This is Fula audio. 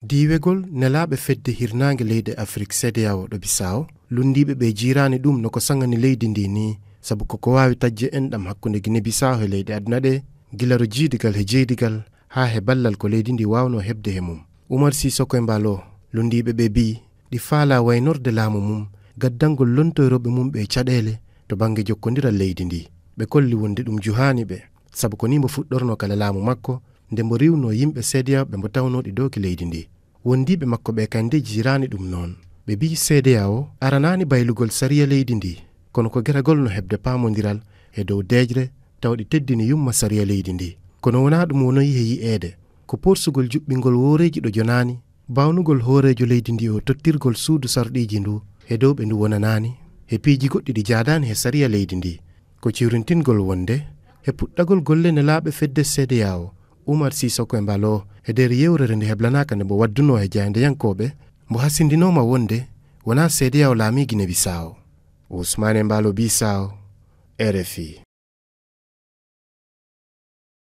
diwegol nelaɓe fedde hirnange leydi Afrique CEDEAO ɗo Bissau lundiɓe ɓe jirani ɗum no ko sangani leydi ndi ni sabu koko wawi tajje enɗam hakkunde Guinée Bissau e leydi aduna ɗe gilaro jiidigal e jeydigal ha he ballal ko leydi ndi wawno hebde he mum. Oumar Sissoko Embalo lundiɓe ɓe bi ɗi faala waynorde laamu mum gaddangol lontoyroɓe mum ɓe caɗele to banggue jokkodiral leydi ndi. Ɓe kolli wonde ɗum juhani ɓe sabu ko ni mbo fuɗɗorno kala laamu makko nde mbo riwno yimɓe CEDEAO ɓe mbo tawnoɗi dowki leydi ndi. Wondiɓe makko ɓe kande jirani ɗum noon ɓe bi CEDEAO aranani baylugol sariya leydi ndi kono ko geragol no hebde pamodiral e dow dejre tawɗi teddini yumma sariya leydi ndi. Kono wona ɗum wonoyi he yi'ede ko porsugol juɓɓingol woreji ɗo jonani bawnugol hoorejo leydi ndi o tottirgol suudu sarɗiji ndu e dow ɓe ndu wonanani e piiji goɗɗi ɗi jadani he sariya leydi ndi ko ciwrintingol wonde e puɗɗagol golle nelaɓe fedde CEDEAO. Oumar Sissoko Embalo e nder yewrere nde heblanaka nde mbo wadduno e jayandeyankoɓe mbo hasindinoma wonde wona CEDEAO laami Guinée Bissau. Ousmane Embalo Bissau, RFI.